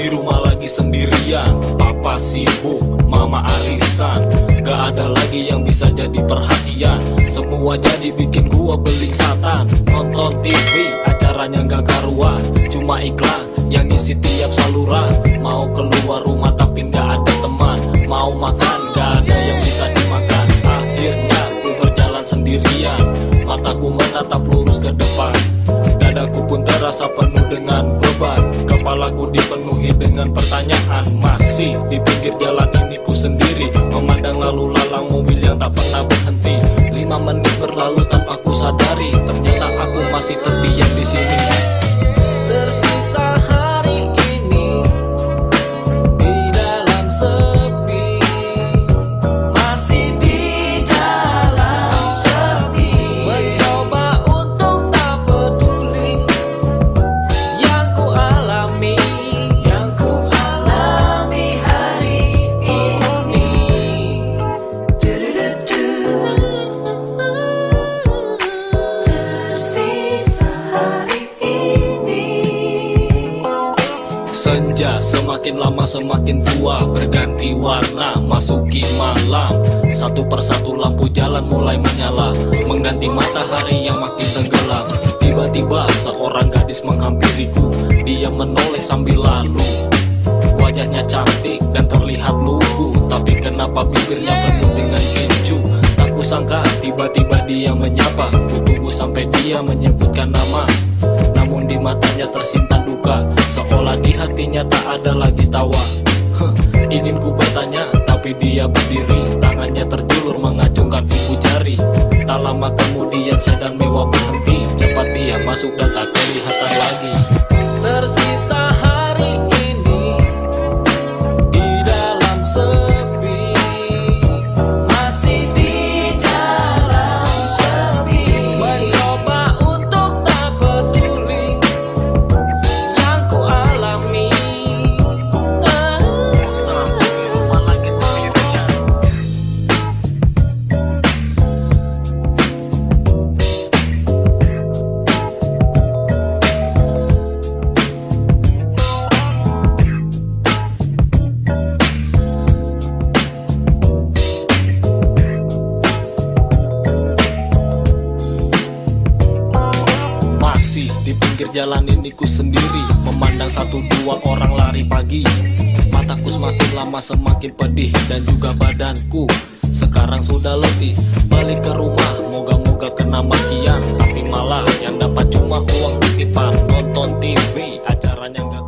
Di rumah lagi sendirian, papa sibuk, mama arisan. Gak ada lagi yang bisa jadi perhatian. Semua jadi bikin gua beling satan. Nonton TV, acaranya gak karuan. Cuma iklan yang ngisi tiap saluran. Mau keluar rumah tapi gak ada teman. Mau makan, gak ada yang bisa dimakan. Akhirnya ku berjalan sendirian. Mataku menatap lurus ke depan. Dadaku pun terasa penuh dengan beban. Kepalaku dipenuhi dengan pertanyaan. Masih di pinggir jalan ini ku sendiri, memandang lalu lalang mobil yang tak pernah berhenti. 5 menit berlalu tanpa ku sadari, ternyata aku masih terdiam di sini. Tersisa hari ini di dalam sepi, masih di dalam sepi. Mencoba untuk tak peduli yang ku alami hari ini. Tersisa hari ini. Senja semakin lama semakin tua, berganti warna masuki malam. Satu persatu lampu jalan mulai menyala, mengganti matahari yang makin tenggelam. Tiba-tiba seorang gadis menghampiriku, dia menoleh sambil lalu. Wajahnya cantik dan terlihat lugu, tapi kenapa bibirnya penuh dengan keju? Tak kusangka tiba-tiba dia menyapa. Ku tunggu sampai dia menyebutkan nama, namun di matanya tersimpan duka, seolah di hatinya tak ada lagi tawa. Ingin ku bertanya, tapi dia berdiri, tangannya terjulur mengacungkan ibu jari. Tak lama kemudian sedan mewah berhenti, cepat dia masuk dan tak kelihatan lagi. Tersisa hari ini di dalam sepi, masih di dalam sepi. Mencoba untuk tak peduli yang ku alami. Sampai di rumah lagi sendirian. Masih di pinggir jalan ini ku sendiri, memandang 1-2 orang lari pagi. Mataku semakin lama semakin pedih, dan juga badanku sekarang sudah letih. Balik ke rumah, moga-moga kena makian, tapi malah yang dapat cuma uang titipan. Nonton TV, acaranya gak